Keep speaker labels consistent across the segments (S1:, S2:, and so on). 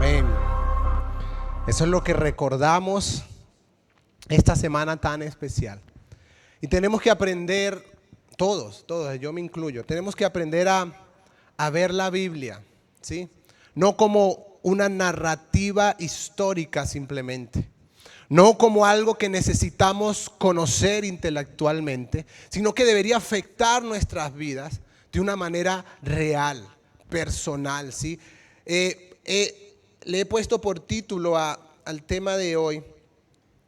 S1: Amén. Eso es lo que recordamos esta semana tan especial. Y tenemos que aprender, todos, yo me incluyo, tenemos que aprender a ver la Biblia, ¿sí? No como una narrativa histórica simplemente, no como algo que necesitamos conocer intelectualmente, sino que debería afectar nuestras vidas de una manera real, personal, ¿sí? Le he puesto por título al tema de hoy,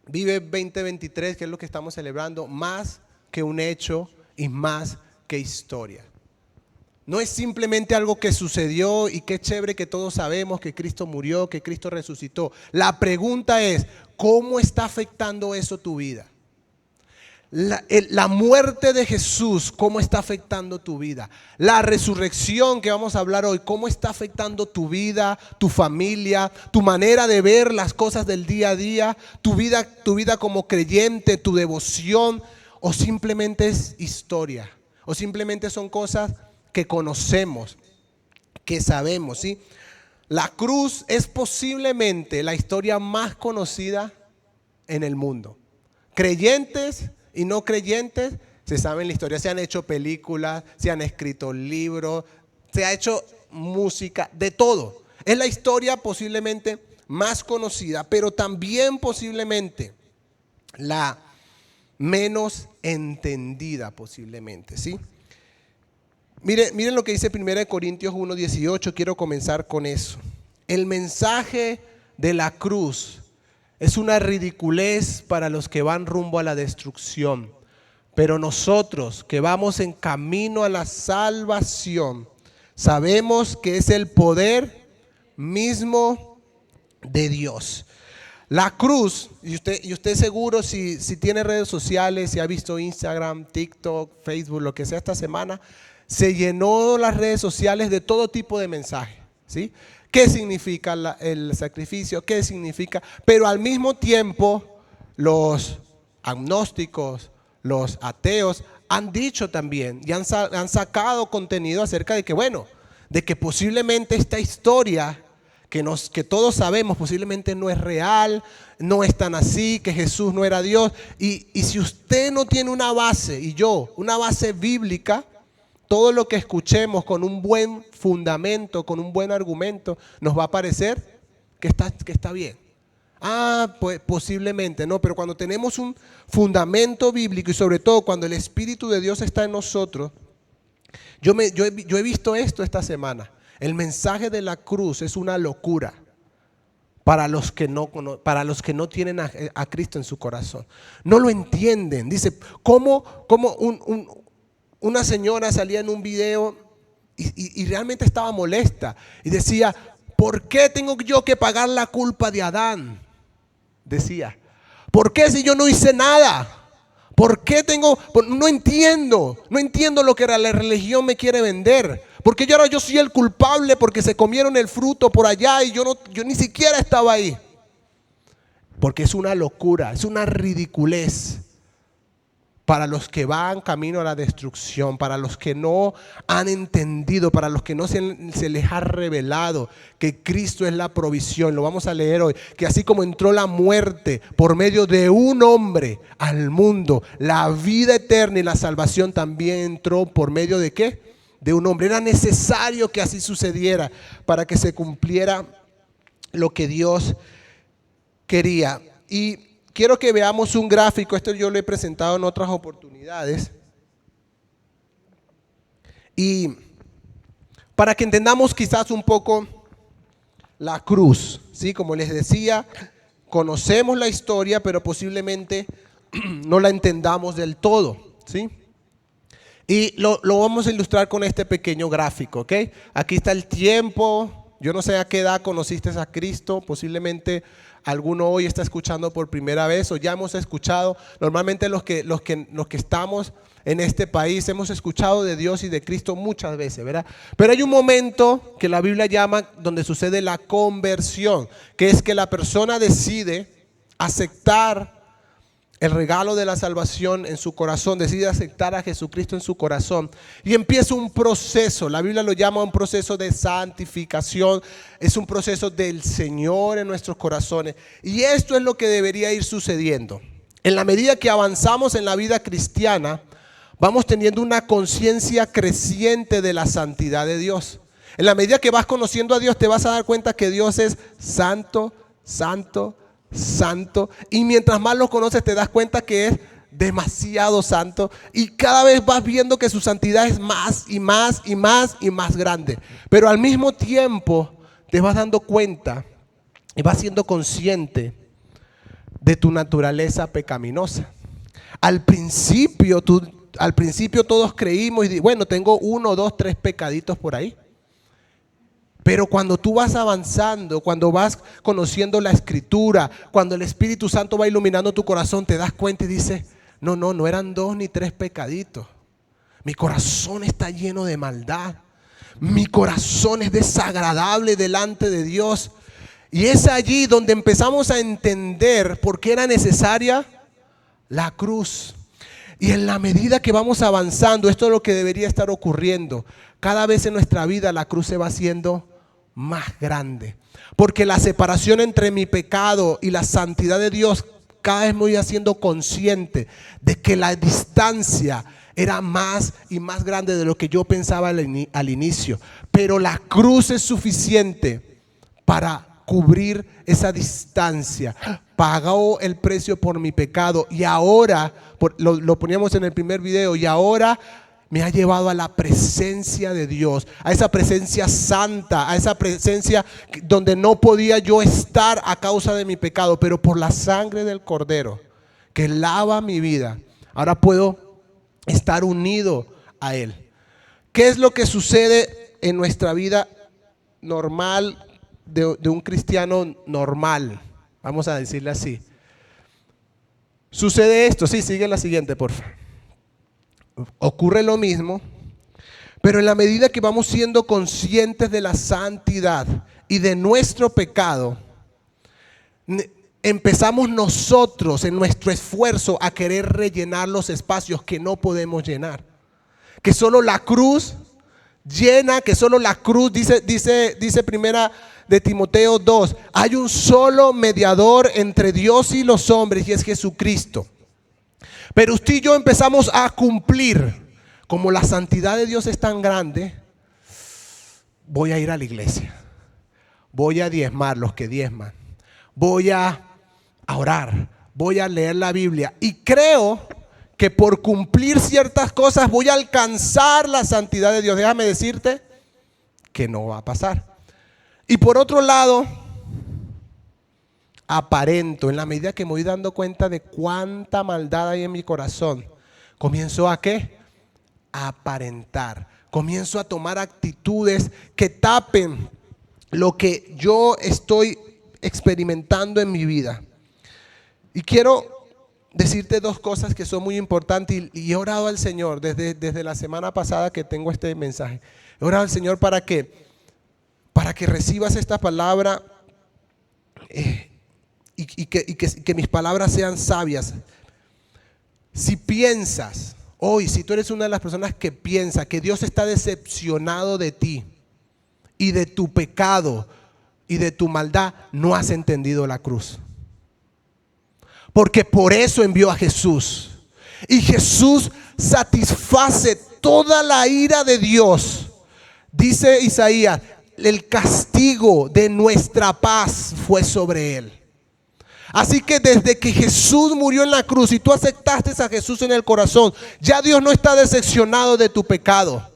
S1: Vive 2023, que es lo que estamos celebrando, más que un hecho y más que historia. No es simplemente algo que sucedió y qué chévere que todos sabemos que Cristo murió, que Cristo resucitó. La pregunta es, ¿cómo está afectando eso tu vida? La muerte de Jesús, ¿cómo está afectando tu vida? La resurrección que vamos a hablar hoy, ¿cómo está afectando tu vida, tu familia, tu manera de ver las cosas del día a día, tu vida como creyente, tu devoción? ¿O simplemente es historia? ¿O simplemente son cosas que conocemos, que sabemos, ¿sí? La cruz es posiblemente la historia más conocida en el mundo. Creyentes y no creyentes se saben la historia, se han hecho películas, se han escrito libros, se ha hecho música, de todo. Es la historia posiblemente más conocida, pero también posiblemente la menos entendida posiblemente, ¿sí? Miren lo que dice 1 Corintios 1:18, quiero comenzar con eso. El mensaje de la cruz es una ridiculez para los que van rumbo a la destrucción, pero nosotros que vamos en camino a la salvación, sabemos que es el poder mismo de Dios. La cruz, y usted seguro si tiene redes sociales, si ha visto Instagram, TikTok, Facebook, lo que sea esta semana, se llenó las redes sociales de todo tipo de mensajes, ¿sí? ¿Qué significa el sacrificio? ¿Qué significa? Pero al mismo tiempo, los agnósticos, los ateos han dicho también y han sacado contenido acerca de que, bueno, de que posiblemente esta historia que todos sabemos posiblemente no es real, no es tan así, que Jesús no era Dios. Y si usted no tiene una base, una base bíblica, todo lo que escuchemos con un buen fundamento, con un buen argumento, nos va a parecer que está bien. Pues posiblemente no, pero cuando tenemos un fundamento bíblico y sobre todo cuando el Espíritu de Dios está en nosotros, yo he visto esto esta semana. El mensaje de la cruz es una locura para los que no tienen a Cristo en su corazón. No lo entienden. Dice, ¿cómo una señora salía en un video y realmente estaba molesta y decía, ¿por qué tengo yo que pagar la culpa de Adán? Decía, ¿por qué si yo no hice nada? ¿Por qué no entiendo lo que la religión me quiere vender? Porque ahora yo soy el culpable porque se comieron el fruto por allá y yo ni siquiera estaba ahí. Porque es una locura, es una ridiculez para los que van camino a la destrucción, para los que no han entendido, para los que no se les ha revelado que Cristo es la provisión. Lo vamos a leer hoy, que así como entró la muerte por medio de un hombre al mundo, la vida eterna y la salvación también entró por medio de ¿qué? De un hombre. Era necesario que así sucediera para que se cumpliera lo que Dios quería. Y quiero que veamos un gráfico, esto yo lo he presentado en otras oportunidades, y para que entendamos quizás un poco la cruz, ¿sí? Como les decía, conocemos la historia, pero posiblemente no la entendamos del todo, ¿sí? Y lo vamos a ilustrar con este pequeño gráfico, ¿ok? Aquí está el tiempo. Yo no sé a qué edad conociste a Cristo, posiblemente alguno hoy está escuchando por primera vez o ya hemos escuchado. Normalmente los que estamos en este país hemos escuchado de Dios y de Cristo muchas veces, ¿verdad? Pero hay un momento que la Biblia llama donde sucede la conversión, que es que la persona decide aceptar el regalo de la salvación en su corazón, decide aceptar a Jesucristo en su corazón y empieza un proceso. La Biblia lo llama un proceso de santificación, es un proceso del Señor en nuestros corazones. Y esto es lo que debería ir sucediendo. En la medida que avanzamos en la vida cristiana, vamos teniendo una conciencia creciente de la santidad de Dios. En la medida que vas conociendo a Dios, te vas a dar cuenta que Dios es santo, santo, santo. Y mientras más lo conoces, te das cuenta que es demasiado santo. Y cada vez vas viendo que su santidad es más y más y más y más grande. Pero al mismo tiempo, te vas dando cuenta y vas siendo consciente de tu naturaleza pecaminosa. Al principio todos creímos y bueno, tengo 1, 2, 3 pecaditos por ahí. Pero cuando tú vas avanzando, cuando vas conociendo la Escritura, cuando el Espíritu Santo va iluminando tu corazón, te das cuenta y dices, no eran 2 ni 3 pecaditos. Mi corazón está lleno de maldad. Mi corazón es desagradable delante de Dios. Y es allí donde empezamos a entender por qué era necesaria la cruz. Y en la medida que vamos avanzando, esto es lo que debería estar ocurriendo. Cada vez en nuestra vida la cruz se va haciendo más grande. Porque la separación entre mi pecado y la santidad de Dios, cada vez me voy haciendo consciente de que la distancia era más y más grande de lo que yo pensaba al inicio. Pero la cruz es suficiente para cubrir esa distancia. Pagó el precio por mi pecado y ahora, lo poníamos en el primer video, y ahora me ha llevado a la presencia de Dios, a esa presencia santa, a esa presencia donde no podía yo estar a causa de mi pecado, pero por la sangre del Cordero que lava mi vida, ahora puedo estar unido a Él. ¿Qué es lo que sucede en nuestra vida normal de un cristiano normal? Vamos a decirle así. Sucede esto, sí, sigue la siguiente, por favor. Ocurre lo mismo, pero en la medida que vamos siendo conscientes de la santidad y de nuestro pecado, empezamos nosotros en nuestro esfuerzo a querer rellenar los espacios que no podemos llenar. Que solo la cruz llena, que solo la cruz, dice primera de Timoteo 2, hay un solo mediador entre Dios y los hombres y es Jesucristo. Pero usted y yo empezamos a cumplir. Como la santidad de Dios es tan grande, voy a ir a la iglesia, voy a diezmar los que diezman, voy a orar, voy a leer la Biblia y creo que por cumplir ciertas cosas voy a alcanzar la santidad de Dios. Déjame decirte que no va a pasar. Y por otro lado, aparento, en la medida que me voy dando cuenta de cuánta maldad hay en mi corazón, comienzo a ¿qué? A aparentar. Comienzo a tomar actitudes que tapen lo que yo estoy experimentando en mi vida. Y quiero decirte 2 cosas que son muy importantes y he orado al Señor desde la semana pasada que tengo este mensaje. He orado al Señor para que recibas esta palabra y que mis palabras sean sabias. Si piensas hoy, si tú eres una de las personas que piensa que Dios está decepcionado de ti y de tu pecado y de tu maldad, no has entendido la cruz. Porque por eso envió a Jesús. Y Jesús satisface toda la ira de Dios. Dice Isaías, el castigo de nuestra paz fue sobre Él. Así que desde que Jesús murió en la cruz y tú aceptaste a Jesús en el corazón, ya Dios no está decepcionado de tu pecado.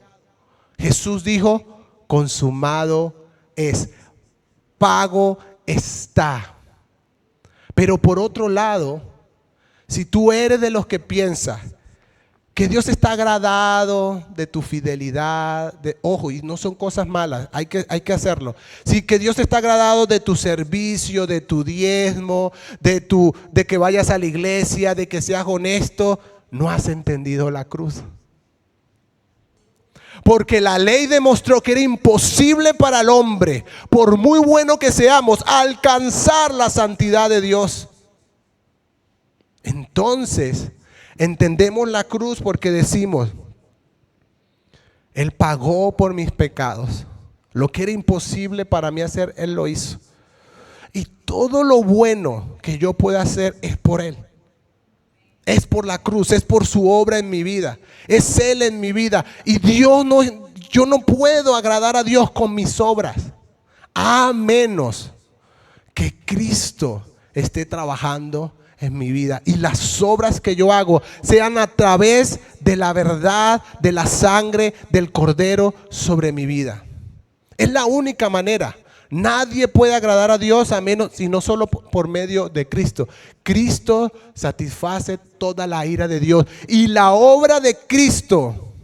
S1: Jesús dijo, consumado es, pago está. Pero por otro lado, si tú eres de los que piensas que Dios está agradado de tu fidelidad, ojo, y no son cosas malas, hay que hacerlo. Sí, que Dios está agradado de tu servicio, de tu diezmo, de que vayas a la iglesia, de que seas honesto, no has entendido la cruz. Porque la ley demostró que era imposible para el hombre, por muy bueno que seamos, alcanzar la santidad de Dios. Entonces, entendemos la cruz porque decimos, Él pagó por mis pecados. Lo que era imposible para mí hacer, Él lo hizo. Y todo lo bueno que yo pueda hacer es por Él. Es por la cruz, es por su obra en mi vida. Es Él en mi vida. Y yo no puedo agradar a Dios con mis obras, a menos que Cristo esté trabajando en mi vida y las obras que yo hago sean a través de la verdad, de la sangre del Cordero sobre mi vida. Es la única manera. Nadie puede agradar a Dios a menos, sino solo por medio de Cristo. Cristo satisface toda la ira de Dios y la obra de Cristo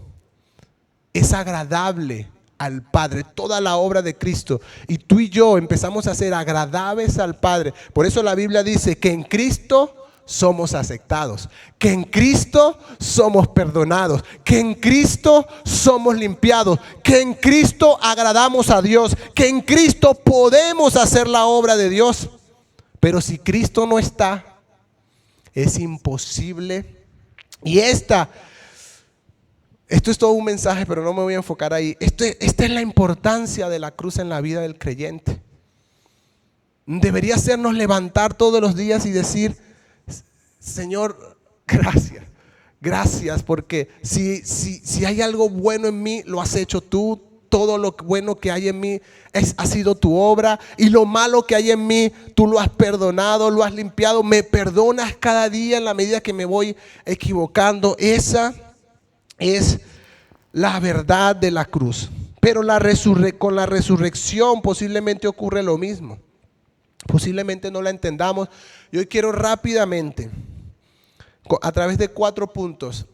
S1: es agradable al Padre, toda la obra de Cristo. Y tú y yo empezamos a ser agradables al Padre. Por eso la Biblia dice que en Cristo somos aceptados, que en Cristo somos perdonados, que en Cristo somos limpiados, que en Cristo agradamos a Dios, que en Cristo podemos hacer la obra de Dios. Pero si Cristo no está, es imposible. Y esto es todo un mensaje, pero no me voy a enfocar ahí. Esta es la importancia de la cruz en la vida del creyente. Debería hacernos levantar todos los días y decir: Señor, gracias. Gracias, porque si hay algo bueno en mí, lo has hecho tú. Todo lo bueno que hay en mí ha sido tu obra. Y lo malo que hay en mí, tú lo has perdonado, lo has limpiado. Me perdonas cada día en la medida que me voy equivocando. Esa es la verdad de la cruz. Pero con la resurrección posiblemente ocurre lo mismo. Posiblemente no la entendamos. Y hoy quiero rápidamente, a través de 4 puntos,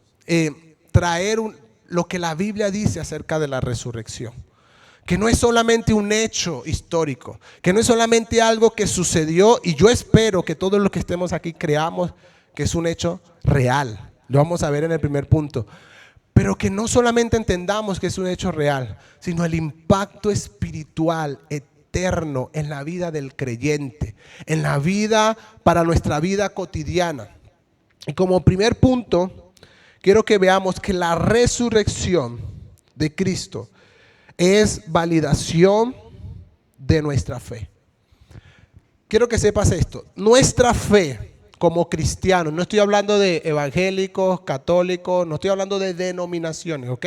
S1: traer lo que la Biblia dice acerca de la resurrección. Que no es solamente un hecho histórico, que no es solamente algo que sucedió, y yo espero que todos los que estemos aquí creamos que es un hecho real. Lo vamos a ver en el primer punto. Pero que no solamente entendamos que es un hecho real, sino el impacto espiritual eterno en la vida del creyente, en la vida, para nuestra vida cotidiana. Y como primer punto, quiero que veamos que la resurrección de Cristo es validación de nuestra fe. Quiero que sepas esto: nuestra fe como cristianos, no estoy hablando de evangélicos, católicos, no estoy hablando de denominaciones, ¿ok?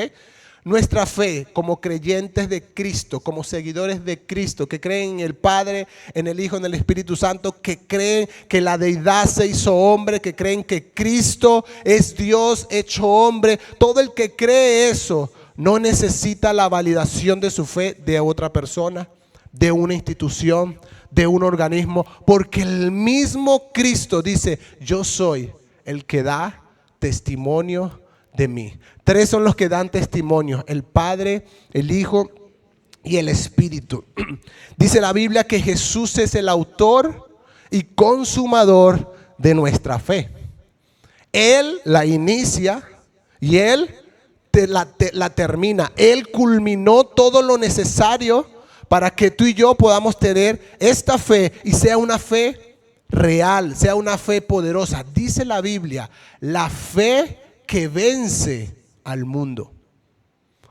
S1: Nuestra fe como creyentes de Cristo, como seguidores de Cristo, que creen en el Padre, en el Hijo, en el Espíritu Santo, que creen que la deidad se hizo hombre, que creen que Cristo es Dios hecho hombre. Todo el que cree eso no necesita la validación de su fe de otra persona, de una institución, de un organismo, porque el mismo Cristo dice: yo soy el que da testimonio de mí. 3 son los que dan testimonio: el Padre, el Hijo y el Espíritu. Dice la Biblia que Jesús es el autor y consumador de nuestra fe. Él la inicia y Él la termina. Él culminó todo lo necesario para que tú y yo podamos tener esta fe y sea una fe real, sea una fe poderosa. Dice la Biblia: la fe que vence al mundo.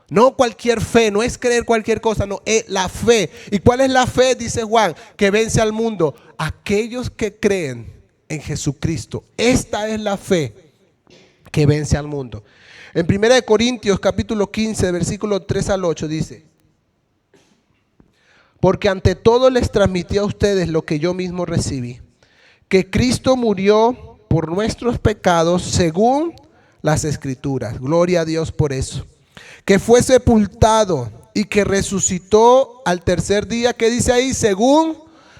S1: No cualquier fe, no es creer cualquier cosa, no, es la fe. ¿Y cuál es la fe? Dice Juan, que vence al mundo: aquellos que creen en Jesucristo. Esta es la fe que vence al mundo. En 1 Corintios capítulo 15, versículo 3 al 8 dice: porque ante todo les transmití a ustedes lo que yo mismo recibí, que Cristo murió por nuestros pecados según las Escrituras. Gloria a Dios por eso. Que fue sepultado y que resucitó al tercer día. ¿Qué dice ahí? Según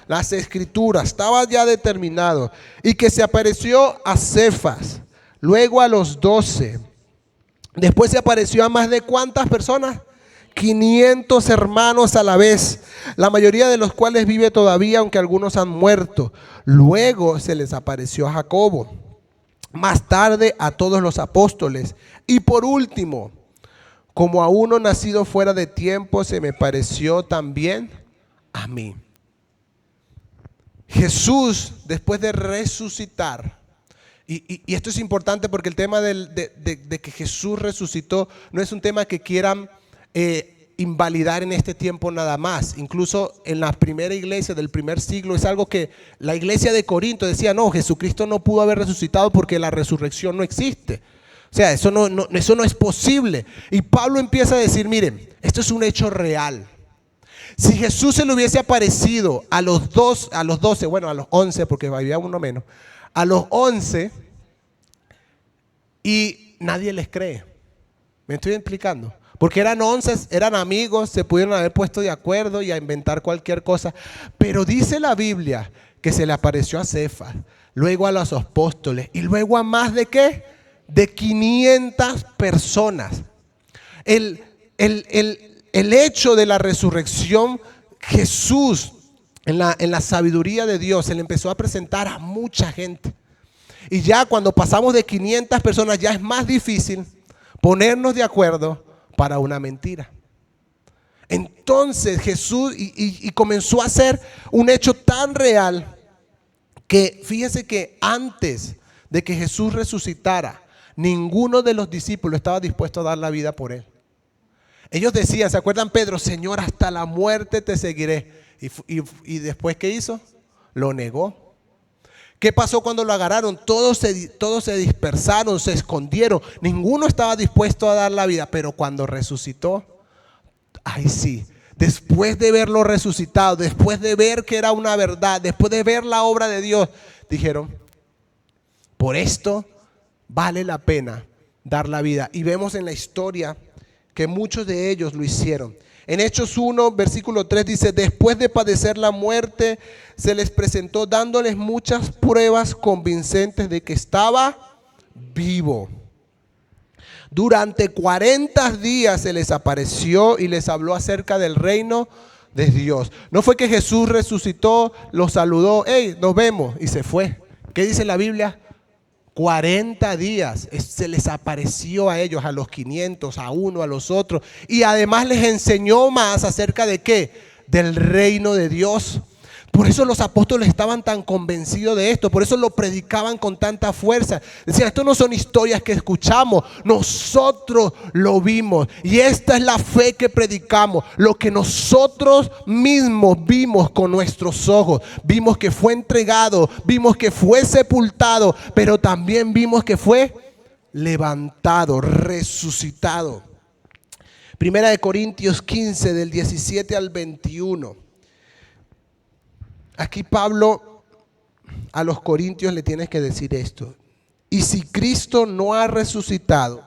S1: las Escrituras. Estaba ya determinado. Y que se apareció a Cefas, luego a los 12. Después se apareció a más de ¿cuántas personas? 500 hermanos a la vez, la mayoría de los cuales vive todavía, aunque algunos han muerto. Luego se les apareció a Jacobo, más tarde a todos los apóstoles, y por último, como a uno nacido fuera de tiempo, se me pareció también a mí. Jesús, después de resucitar, Y esto es importante porque el tema de que Jesús resucitó no es un tema que quieran invalidar en este tiempo nada más. Incluso en la primera iglesia del primer siglo es algo que la iglesia de Corinto decía: no, Jesucristo no pudo haber resucitado porque la resurrección no existe. O sea, eso no es posible. Y Pablo empieza a decir: miren, esto es un hecho real. Si Jesús se le hubiese aparecido a los 12, bueno, a los 11, porque había uno menos, a los 11, y nadie les cree. ¿Me estoy explicando? Porque eran 11, eran amigos, se pudieron haber puesto de acuerdo y a inventar cualquier cosa. Pero dice la Biblia que se le apareció a Cefas, luego a los apóstoles y luego a más de ¿qué? De 500 personas. El hecho de la resurrección, Jesús, en la sabiduría de Dios, se le empezó a presentar a mucha gente. Y ya cuando pasamos de 500 personas, ya es más difícil ponernos de acuerdo para una mentira. Entonces Jesús y comenzó a ser un hecho tan real que fíjese que antes de que Jesús resucitara, ninguno de los discípulos estaba dispuesto a dar la vida por él. Ellos decían, ¿se acuerdan Pedro? Señor, hasta la muerte te seguiré. Y después, ¿qué hizo? Lo negó. ¿Qué pasó cuando lo agarraron? Todos se dispersaron, se escondieron. Ninguno estaba dispuesto a dar la vida. Pero cuando resucitó, ahí sí, después de verlo resucitado, después de ver que era una verdad, después de ver la obra de Dios, dijeron: por esto vale la pena dar la vida. Y vemos en la historia que muchos de ellos lo hicieron. En Hechos 1, versículo 3 dice: después de padecer la muerte, se les presentó dándoles muchas pruebas convincentes de que estaba vivo. Durante 40 días se les apareció y les habló acerca del reino de Dios. No fue que Jesús resucitó, los saludó, hey, nos vemos, y se fue. ¿Qué dice la Biblia? 40 días se les apareció a ellos, a los 500, a uno, a los otros. Y además les enseñó más acerca de ¿qué? Del reino de Dios. Por eso los apóstoles estaban tan convencidos de esto. Por eso lo predicaban con tanta fuerza. Decían: esto no son historias que escuchamos, nosotros lo vimos. Y esta es la fe que predicamos. Lo que nosotros mismos vimos con nuestros ojos. Vimos que fue entregado, vimos que fue sepultado, pero también vimos que fue levantado, resucitado. Primera de Corintios 15, del 17 al 21. Aquí Pablo a los corintios le tiene que decir esto: y si Cristo no ha resucitado,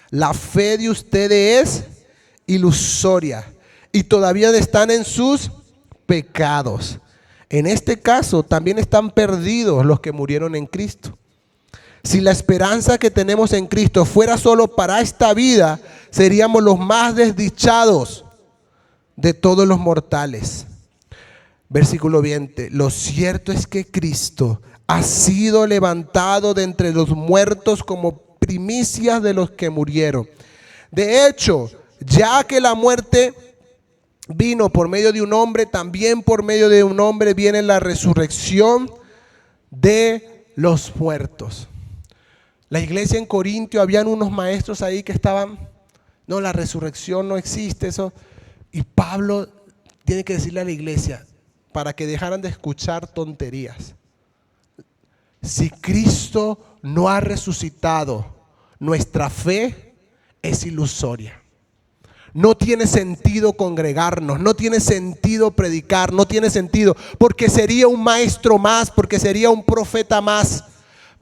S1: la fe de ustedes es ilusoria y todavía están en sus pecados. En este caso también están perdidos los que murieron en Cristo. Si la esperanza que tenemos en Cristo fuera solo para esta vida, seríamos los más desdichados de todos los mortales. Versículo 20, lo cierto es que Cristo ha sido levantado de entre los muertos como primicias de los que murieron. De hecho, ya que la muerte vino por medio de un hombre, también por medio de un hombre viene la resurrección de los muertos. La iglesia en Corintio, habían unos maestros ahí que estaban: no, la resurrección no existe, eso. Y Pablo tiene que decirle a la iglesia, para que dejaran de escuchar tonterías: si Cristo no ha resucitado, nuestra fe es ilusoria. No tiene sentido congregarnos, no tiene sentido predicar, no tiene sentido, porque sería un maestro más, porque sería un profeta más.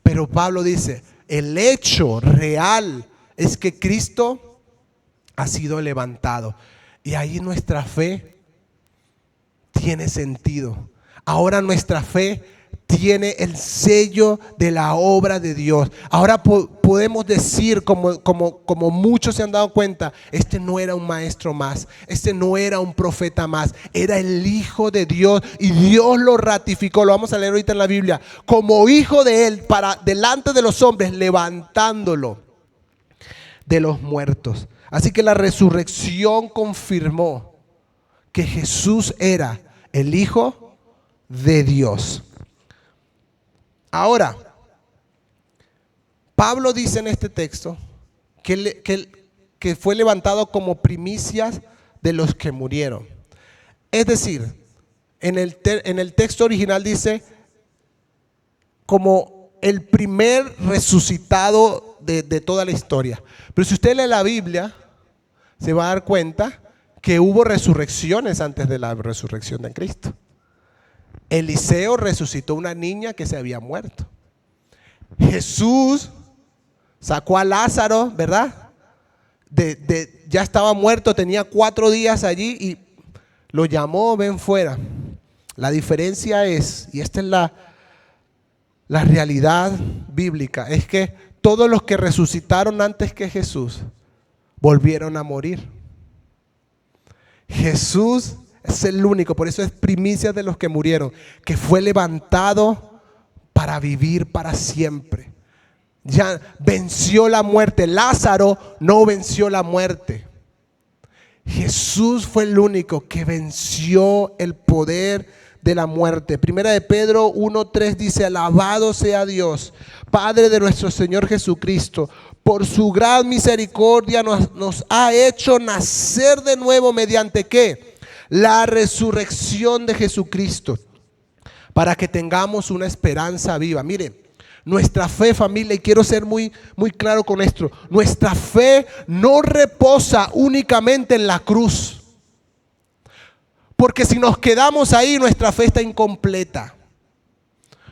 S1: Pero Pablo dice: el hecho real es que Cristo ha sido levantado, y ahí nuestra fe tiene sentido. Ahora nuestra fe tiene el sello de la obra de Dios. Ahora podemos decir, como muchos se han dado cuenta, este no era un maestro más, este no era un profeta más, era el Hijo de Dios, y Dios lo ratificó. Lo vamos a leer ahorita en la Biblia, como hijo de él para delante de los hombres, levantándolo de los muertos. Así que la resurrección confirmó que Jesús era el Hijo de Dios. Ahora, Pablo dice en este texto que fue levantado como primicias de los que murieron. Es decir, en el texto original dice como el primer resucitado de toda la historia. Pero si usted lee la Biblia, se va a dar cuenta que hubo resurrecciones antes de la resurrección de Cristo. Eliseo resucitó una niña que se había muerto. Jesús sacó a Lázaro, ¿verdad? Ya estaba muerto, tenía 4 días allí y lo llamó, ven fuera. La diferencia es, y esta es la realidad bíblica, es que todos los que resucitaron antes que Jesús volvieron a morir. Jesús es el único, por eso es primicia de los que murieron, que fue levantado para vivir para siempre. Ya venció la muerte. Lázaro no venció la muerte. Jesús fue el único que venció el poder de la muerte. Primera de Pedro 1:3 dice: alabado sea Dios, Padre de nuestro Señor Jesucristo, por su gran misericordia nos ha hecho nacer de nuevo mediante ¿qué? La resurrección de Jesucristo, para que tengamos una esperanza viva. Mire, nuestra fe, familia, y quiero ser muy claro con esto, nuestra fe no reposa únicamente en la cruz. Porque si nos quedamos ahí, nuestra fe está incompleta.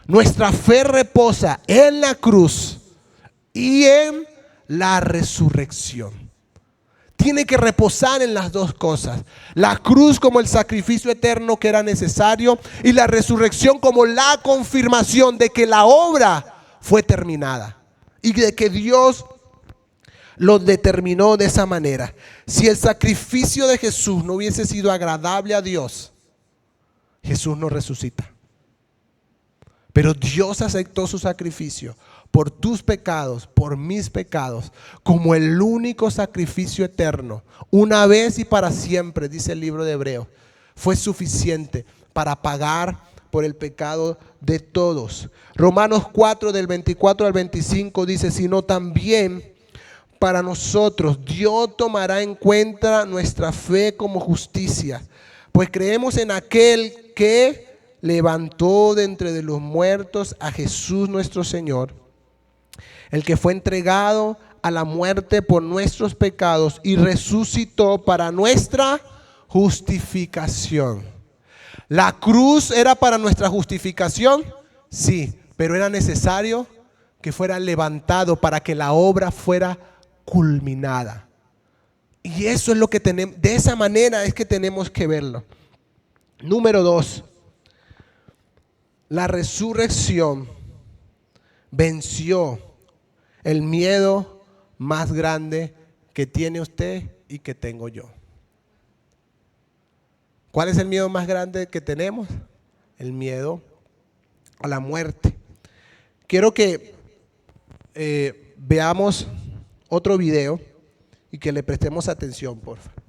S1: Nuestra fe reposa en la cruz y en la resurrección. Tiene que reposar en las dos cosas. La cruz como el sacrificio eterno que era necesario y la resurrección como la confirmación de que la obra fue terminada y de que Dios lo determinó de esa manera. Si el sacrificio de Jesús no hubiese sido agradable a Dios, Jesús no resucita. Pero Dios aceptó su sacrificio por tus pecados, por mis pecados, como el único sacrificio eterno, una vez y para siempre, dice el libro de Hebreos. Fue suficiente para pagar por el pecado de todos. Romanos 4 del 24 al 25 dice: sino también para nosotros Dios tomará en cuenta nuestra fe como justicia, pues creemos en aquel que levantó de entre de los muertos a Jesús nuestro Señor, el que fue entregado a la muerte por nuestros pecados y resucitó para nuestra justificación. ¿La cruz era para nuestra justificación? Sí, pero era necesario que fuera levantado para que la obra fuera culminada. Y eso es lo que tenemos, de esa manera es que tenemos que verlo. Número 2, la resurrección venció el miedo más grande que tiene usted y que tengo yo. ¿Cuál es el miedo más grande que tenemos? El miedo a la muerte. Quiero que veamos otro video y que le prestemos atención, por favor.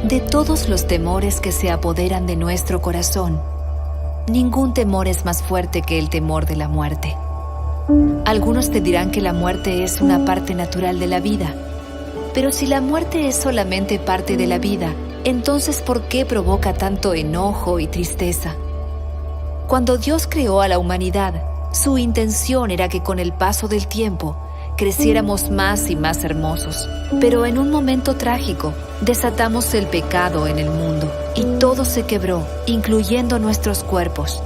S2: De todos los temores que se apoderan de nuestro corazón, ningún temor es más fuerte que el temor de la muerte. Algunos te dirán que la muerte es una parte natural de la vida, pero si la muerte es solamente parte de la vida, entonces ¿por qué provoca tanto enojo y tristeza? Cuando Dios creó a la humanidad, su intención era que con el paso del tiempo creciéramos más y más hermosos. Pero en un momento trágico, desatamos el pecado en el mundo y todo se quebró, incluyendo nuestros cuerpos.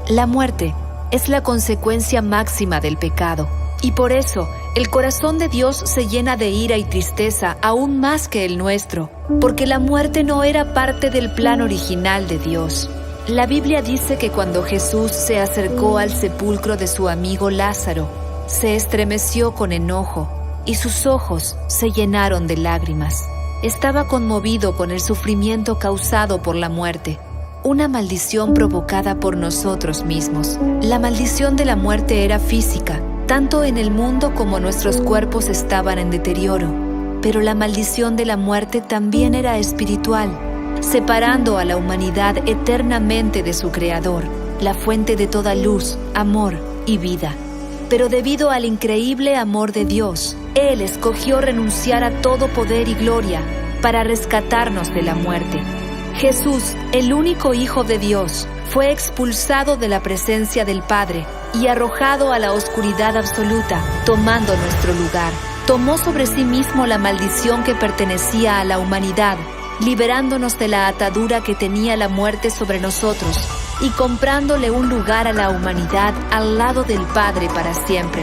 S2: La muerte es la consecuencia máxima del pecado y por eso el corazón de Dios se llena de ira y tristeza aún más que el nuestro, porque la muerte no era parte del plan original de Dios. La Biblia dice que cuando Jesús se acercó al sepulcro de su amigo Lázaro, se estremeció con enojo y sus ojos se llenaron de lágrimas. Estaba conmovido con el sufrimiento causado por la muerte. una maldición provocada por nosotros mismos. La maldición de la muerte era física, tanto en el mundo como nuestros cuerpos estaban en deterioro. Pero la maldición de la muerte también era espiritual, separando a la humanidad eternamente de su Creador, la fuente de toda luz, amor y vida. Pero debido al increíble amor de Dios, Él escogió renunciar a todo poder y gloria para rescatarnos de la muerte. Jesús, el único Hijo de Dios, fue expulsado de la presencia del Padre y arrojado a la oscuridad absoluta, tomando nuestro lugar. Tomó sobre sí mismo la maldición que pertenecía a la humanidad, liberándonos de la atadura que tenía la muerte sobre nosotros y comprándole un lugar a la humanidad al lado del Padre para siempre.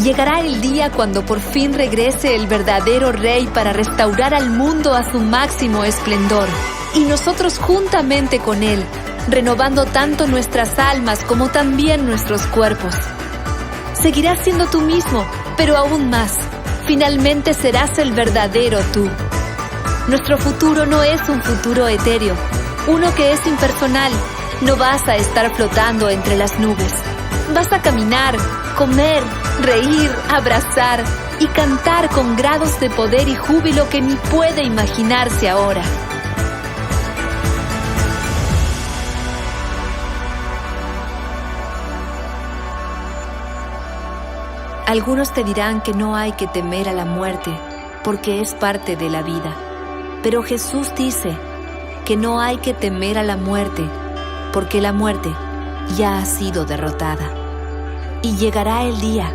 S2: Llegará el día cuando por fin regrese el verdadero Rey para restaurar al mundo a su máximo esplendor, y nosotros juntamente con Él, renovando tanto nuestras almas como también nuestros cuerpos. Seguirás siendo tú mismo, pero aún más. Finalmente serás el verdadero tú. Nuestro futuro no es un futuro etéreo, uno que es impersonal. No vas a estar flotando entre las nubes. Vas a caminar, comer, reír, abrazar y cantar con grados de poder y júbilo que ni puede imaginarse ahora. Algunos te dirán que no hay que temer a la muerte, porque es parte de la vida. Pero Jesús dice que no hay que temer a la muerte, porque la muerte ya ha sido derrotada. Y llegará el día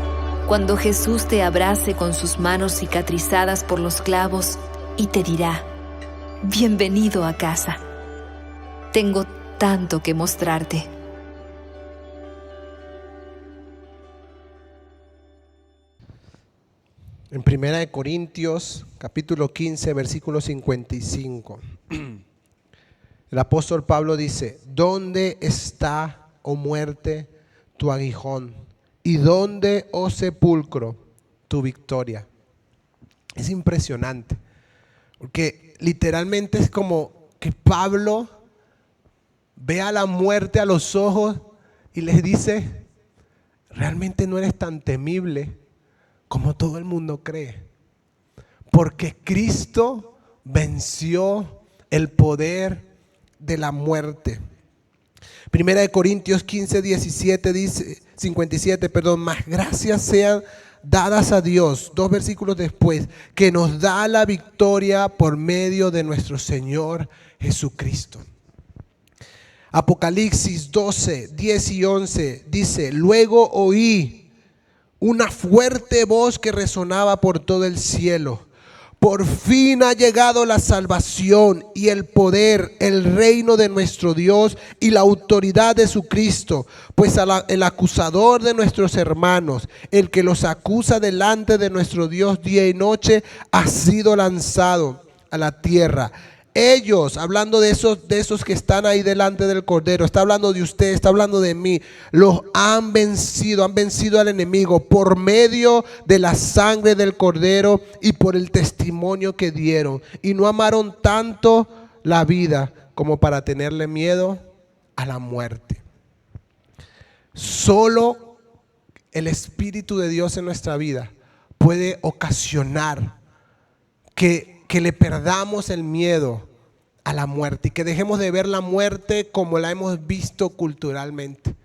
S2: cuando Jesús te abrace con sus manos cicatrizadas por los clavos y te dirá: bienvenido a casa. Tengo tanto que mostrarte.
S1: En 1 Corintios, capítulo 15, versículo 55, el apóstol Pablo dice: ¿dónde está, oh muerte, tu aguijón? ¿Y dónde, oh sepulcro, tu victoria? Es impresionante, porque literalmente es como que Pablo ve a la muerte a los ojos y les dice: realmente no eres tan temible como todo el mundo cree, porque Cristo venció el poder de la muerte. Primera de Corintios 15, 17 dice, 57, más gracias sean dadas a Dios, 2 versículos después, que nos da la victoria por medio de nuestro Señor Jesucristo. Apocalipsis 12, 10 y 11 dice: luego oí una fuerte voz que resonaba por todo el cielo: por fin ha llegado la salvación y el poder, el reino de nuestro Dios y la autoridad de su Cristo, pues el acusador de nuestros hermanos, el que los acusa delante de nuestro Dios día y noche, ha sido lanzado a la tierra. Ellos, hablando de esos que están ahí delante del Cordero, está hablando de usted, está hablando de mí, los han vencido al enemigo por medio de la sangre del Cordero y por el testimonio que dieron. Y no amaron tanto la vida como para tenerle miedo a la muerte. Solo el Espíritu de Dios en nuestra vida puede ocasionar que le perdamos el miedo a la muerte y que dejemos de ver la muerte como la hemos visto culturalmente.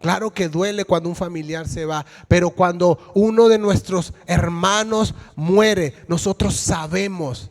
S1: Claro que duele cuando un familiar se va, pero cuando uno de nuestros hermanos muere, nosotros sabemos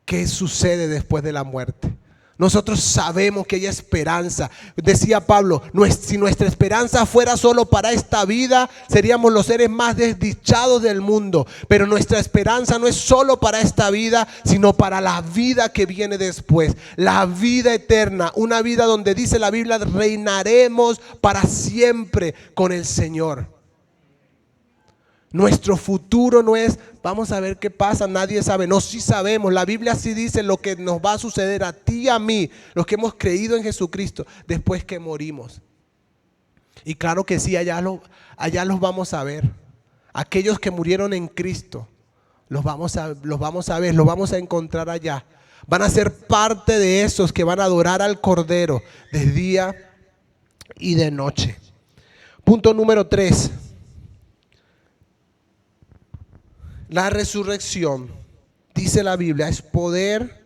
S1: qué sucede después de la muerte. Nosotros sabemos que hay esperanza. Decía Pablo: si nuestra esperanza fuera solo para esta vida, seríamos los seres más desdichados del mundo. Pero nuestra esperanza no es solo para esta vida, sino para la vida que viene después. La vida eterna, una vida donde dice la Biblia: reinaremos para siempre con el Señor. Nuestro futuro no es vamos a ver qué pasa, nadie sabe. No, sí sabemos, la Biblia sí dice lo que nos va a suceder a ti y a mí, los que hemos creído en Jesucristo, después que morimos. Y claro que sí, allá los vamos a ver. Aquellos que murieron en Cristo, los vamos a ver, los vamos a encontrar allá. Van a ser parte de esos que van a adorar al Cordero de día y de noche. Punto número 3. La resurrección, dice la Biblia, es poder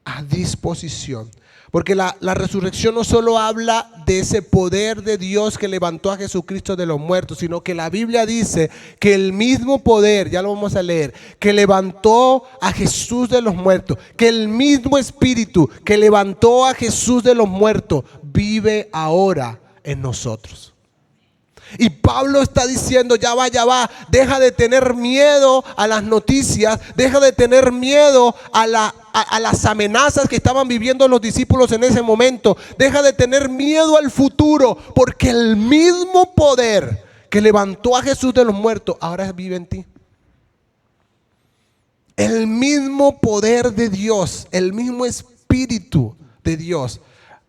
S1: a disposición. Porque la resurrección no solo habla de ese poder de Dios que levantó a Jesucristo de los muertos, sino que la Biblia dice que el mismo poder, ya lo vamos a leer, que levantó a Jesús de los muertos, que el mismo Espíritu que levantó a Jesús de los muertos vive ahora en nosotros. Y Pablo está diciendo, ya va, deja de tener miedo a las noticias, deja de tener miedo a las amenazas que estaban viviendo los discípulos en ese momento, deja de tener miedo al futuro, porque el mismo poder que levantó a Jesús de los muertos ahora vive en ti. El mismo poder de Dios, el mismo Espíritu de Dios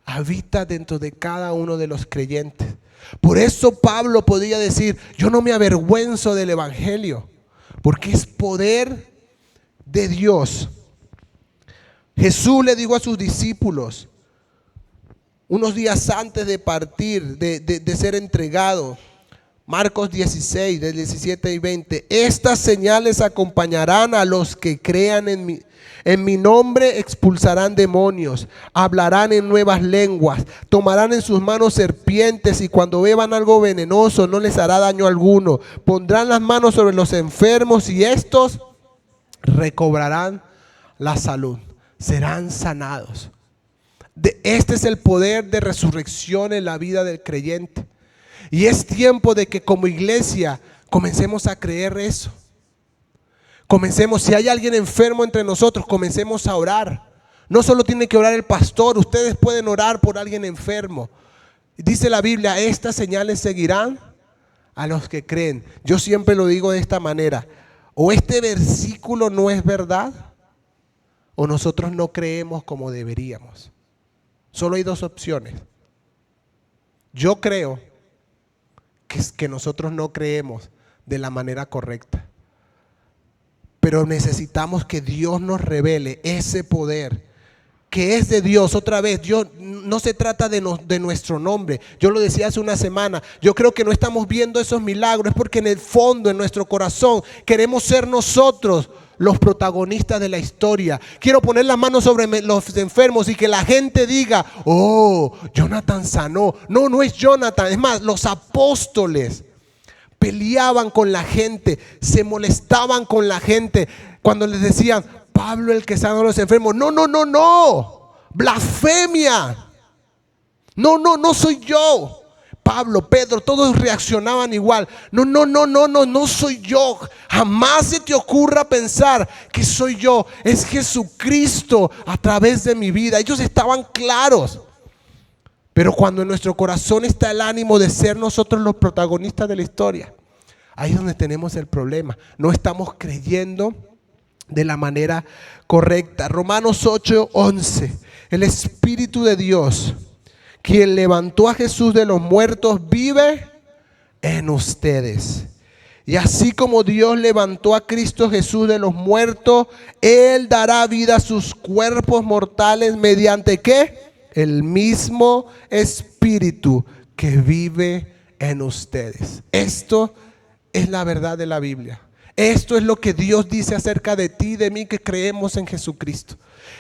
S1: habita dentro de cada uno de los creyentes. Por eso Pablo podía decir, yo no me avergüenzo del evangelio, porque es poder de Dios. Jesús le dijo a sus discípulos, unos días antes de partir, de ser entregado, Marcos 16, del 17 y 20, estas señales acompañarán a los que crean en mí. En mi nombre expulsarán demonios, hablarán en nuevas lenguas, tomarán en sus manos serpientes y cuando beban algo venenoso no les hará daño alguno. Pondrán las manos sobre los enfermos y estos recobrarán la salud, serán sanados. Este es el poder de resurrección en la vida del creyente. Y es tiempo de que como iglesia comencemos a creer eso. Comencemos, si hay alguien enfermo entre nosotros, comencemos a orar. No solo tiene que orar el pastor, ustedes pueden orar por alguien enfermo. Dice la Biblia, estas señales seguirán a los que creen. Yo siempre lo digo de esta manera, o este versículo no es verdad, o nosotros no creemos como deberíamos. Solo hay dos opciones. Yo creo que nosotros no creemos de la manera correcta. Pero necesitamos que Dios nos revele ese poder que es de Dios. Otra vez, Dios no se trata de nuestro nombre. Yo lo decía hace una semana. Yo creo que no estamos viendo esos milagros. Es porque en el fondo, en nuestro corazón, queremos ser nosotros los protagonistas de la historia. Quiero poner las manos sobre los enfermos y que la gente diga, oh, Jonathan sanó. No, no es Jonathan. Es más, los apóstoles peleaban con la gente, se molestaban con la gente cuando les decían, Pablo el que sana a los enfermos. No, blasfemia. No soy yo. Pablo, Pedro, todos reaccionaban igual. No soy yo. Jamás se te ocurra pensar que soy yo. Es Jesucristo a través de mi vida. Ellos estaban claros. Pero cuando en nuestro corazón está el ánimo de ser nosotros los protagonistas de la historia, ahí es donde tenemos el problema. No estamos creyendo de la manera correcta. Romanos 8:11. El Espíritu de Dios, quien levantó a Jesús de los muertos, vive en ustedes. Y así como Dios levantó a Cristo Jesús de los muertos, Él dará vida a sus cuerpos mortales mediante ¿qué? El mismo Espíritu que vive en ustedes. Esto es la verdad de la Biblia. Esto es lo que Dios dice acerca de ti y de mí que creemos en Jesucristo.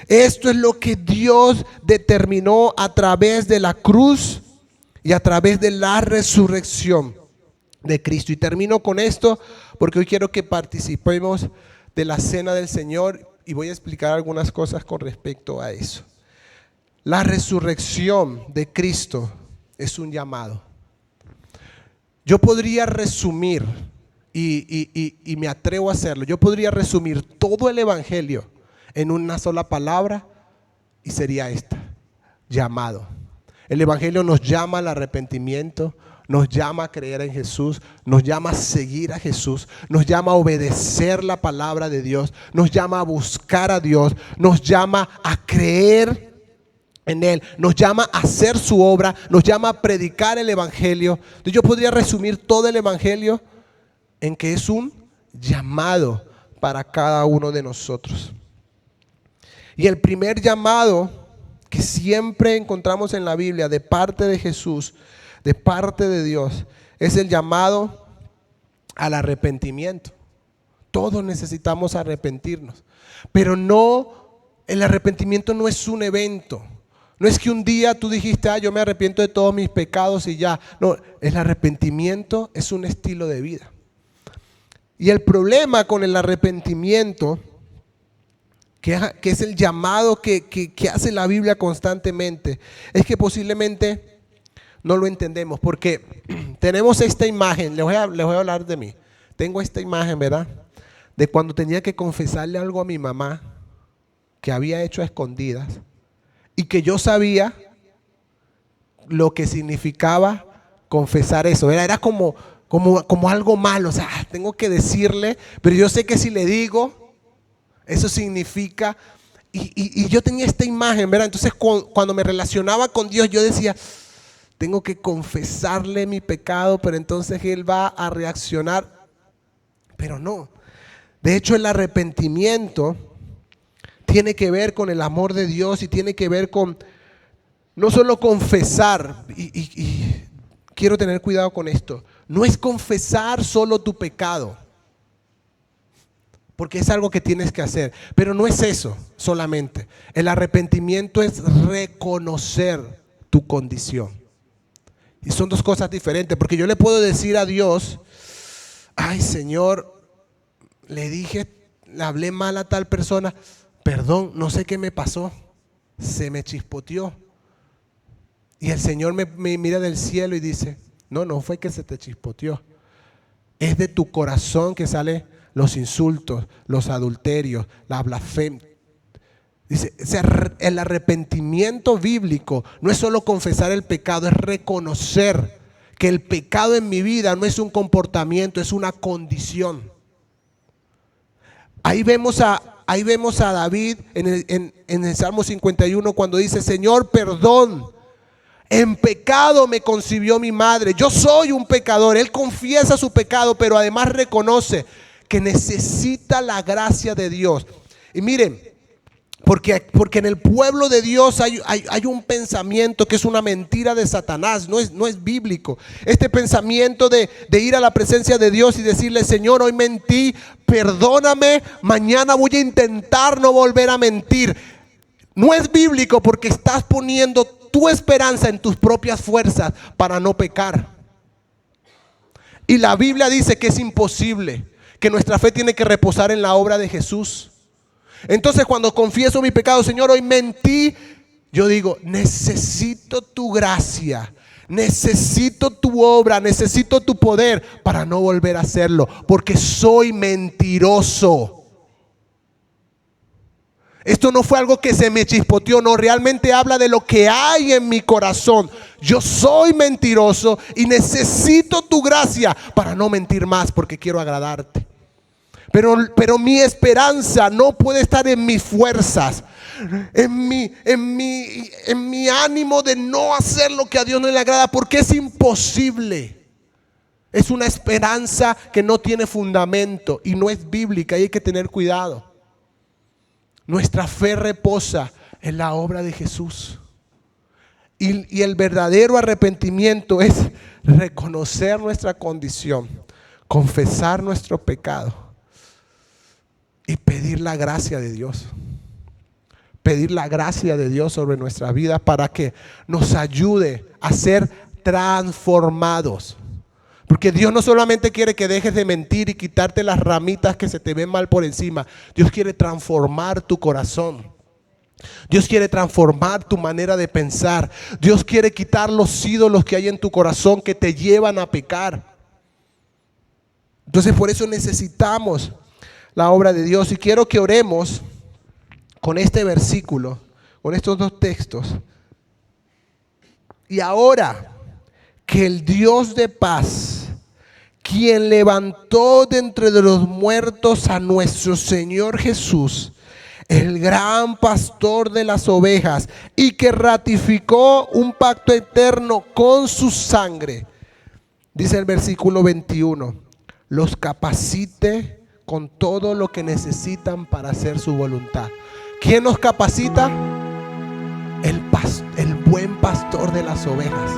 S1: Esto es lo que Dios determinó a través de la cruz y a través de la resurrección de Cristo. Y termino con esto porque hoy quiero que participemos de la cena del Señor y voy a explicar algunas cosas con respecto a eso. La resurrección de Cristo es un llamado. Yo podría resumir, y me atrevo a hacerlo, yo podría resumir todo el evangelio en una sola palabra y sería esta: llamado. El evangelio nos llama al arrepentimiento, nos llama a creer en Jesús, nos llama a seguir a Jesús, nos llama a obedecer la palabra de Dios, nos llama a buscar a Dios, nos llama a creer en Él, nos llama a hacer su obra, nos llama a predicar el evangelio. Entonces yo podría resumir todo el evangelio en que es un llamado para cada uno de nosotros. Y el primer llamado que siempre encontramos en la Biblia de parte de Jesús, de parte de Dios, es el llamado al arrepentimiento. Todos necesitamos arrepentirnos, pero el arrepentimiento no es un evento. No es que un día tú dijiste, yo me arrepiento de todos mis pecados y ya. No, el arrepentimiento es un estilo de vida. Y el problema con el arrepentimiento, que es el llamado que hace la Biblia constantemente, es que posiblemente no lo entendemos, porque tenemos esta imagen. Les voy a hablar de mí. Tengo esta imagen, ¿verdad? De cuando tenía que confesarle algo a mi mamá que había hecho a escondidas y que yo sabía lo que significaba confesar eso. Era como algo malo. O sea, tengo que decirle, pero yo sé que si le digo, eso significa. Y yo tenía esta imagen, ¿verdad? Entonces cuando me relacionaba con Dios, yo decía, tengo que confesarle mi pecado, pero entonces Él va a reaccionar. Pero no. De hecho, el arrepentimiento tiene que ver con el amor de Dios y tiene que ver con no solo confesar, y quiero tener cuidado con esto, no es confesar solo tu pecado, porque es algo que tienes que hacer, pero no es eso solamente. El arrepentimiento es reconocer tu condición. Y son dos cosas diferentes, porque yo le puedo decir a Dios, ay Señor, le hablé mal a tal persona, perdón, no sé qué me pasó, se me chispoteó. Y el Señor me mira del cielo y dice, no fue que se te chispoteó, es de tu corazón que salen los insultos, los adulterios, la blasfemia. Dice, el arrepentimiento bíblico no es solo confesar el pecado, es reconocer que el pecado en mi vida no es un comportamiento, es una condición. Ahí vemos a David en el Salmo 51 cuando dice, Señor, perdón, en pecado me concibió mi madre, yo soy un pecador. Él confiesa su pecado, pero además reconoce que necesita la gracia de Dios. Y miren, porque en el pueblo de Dios hay un pensamiento que es una mentira de Satanás, no es bíblico. Este pensamiento de ir a la presencia de Dios y decirle, Señor, hoy mentí, perdóname, mañana voy a intentar no volver a mentir. No es bíblico, porque estás poniendo tu esperanza en tus propias fuerzas para no pecar. Y la Biblia dice que es imposible, que nuestra fe tiene que reposar en la obra de Jesús. Entonces cuando confieso mi pecado, Señor, hoy mentí, yo digo, necesito tu gracia, necesito tu obra, necesito tu poder para no volver a hacerlo, porque soy mentiroso. Esto no fue algo que se me chispoteó, no, realmente habla de lo que hay en mi corazón. Yo soy mentiroso y necesito tu gracia para no mentir más, porque quiero agradarte. Pero mi esperanza no puede estar en mis fuerzas, en mi ánimo de no hacer lo que a Dios no le agrada, porque es imposible. Es una esperanza que no tiene fundamento y no es bíblica, y hay que tener cuidado. Nuestra fe reposa en la obra de Jesús. Y el verdadero arrepentimiento es reconocer nuestra condición, confesar nuestro pecado y pedir la gracia de Dios. Pedir la gracia de Dios sobre nuestra vida para que nos ayude a ser transformados. Porque Dios no solamente quiere que dejes de mentir y quitarte las ramitas que se te ven mal por encima. Dios quiere transformar tu corazón. Dios quiere transformar tu manera de pensar. Dios quiere quitar los ídolos que hay en tu corazón que te llevan a pecar. Entonces por eso necesitamos la obra de Dios. Y quiero que oremos con este versículo, con estos dos textos. Y ahora que el Dios de paz, quien levantó de entre los muertos a nuestro Señor Jesús, el gran pastor de las ovejas, y que ratificó un pacto eterno con su sangre, dice el versículo 21, los capacite con todo lo que necesitan para hacer su voluntad. ¿Quién nos capacita? El buen pastor de las ovejas.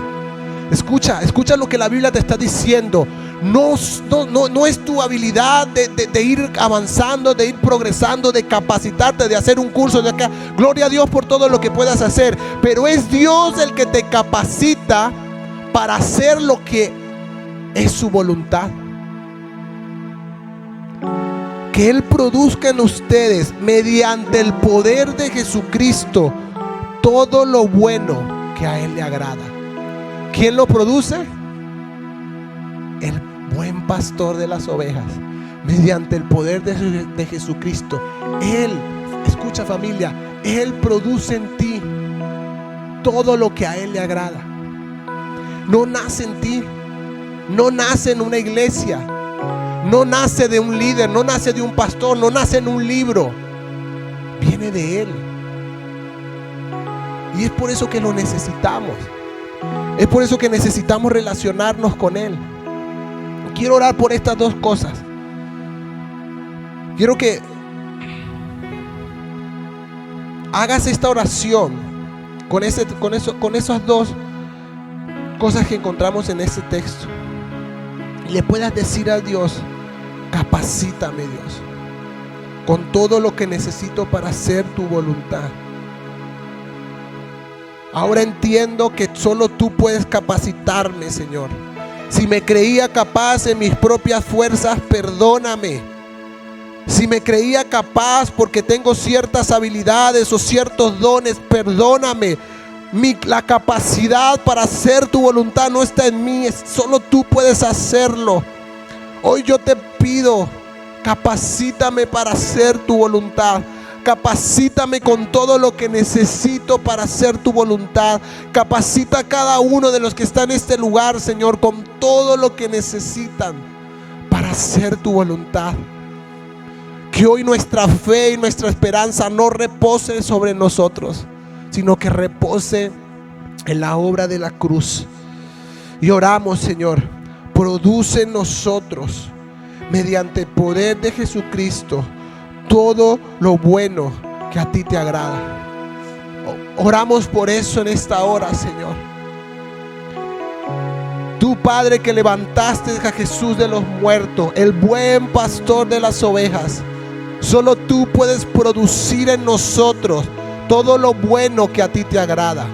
S1: Escucha lo que la Biblia te está diciendo. No es tu habilidad de ir avanzando, de ir progresando, de capacitarte, de hacer un curso de acá. Gloria a Dios por todo lo que puedas hacer, pero es Dios el que te capacita para hacer lo que es su voluntad. Que Él produzca en ustedes, mediante el poder de Jesucristo, todo lo bueno que a Él le agrada. ¿Quién lo produce? El buen pastor de las ovejas. Mediante el poder de Jesucristo, Él, escucha familia, Él produce en ti todo lo que a Él le agrada. No nace en ti, no nace en una iglesia, no nace de un líder, no nace de un pastor, no nace en un libro. Viene de Él. Y es por eso que lo necesitamos. Es por eso que necesitamos relacionarnos con Él. Quiero orar por estas dos cosas. Quiero que hagas esta oración con esas dos cosas que encontramos en este texto. Y le puedas decir a Dios: capacítame, Dios, con todo lo que necesito para hacer tu voluntad. Ahora entiendo que solo tú puedes capacitarme, Señor. Si me creía capaz en mis propias fuerzas, perdóname. Si me creía capaz porque tengo ciertas habilidades o ciertos dones, perdóname. La capacidad para hacer tu voluntad no está en mí, solo tú puedes hacerlo. Hoy yo te pido, capacítame para hacer tu voluntad. Capacítame con todo lo que necesito para hacer tu voluntad. Capacita a cada uno de los que están en este lugar, Señor, con todo lo que necesitan para hacer tu voluntad. Que hoy nuestra fe y nuestra esperanza no repose sobre nosotros, sino que repose en la obra de la cruz. Y oramos, Señor, produce en nosotros, mediante el poder de Jesucristo, todo lo bueno que a ti te agrada. Oramos por eso en esta hora, Señor. Tú, Padre, que levantaste a Jesús de los muertos, el buen pastor de las ovejas, solo tú puedes producir en nosotros todo lo bueno que a ti te agrada.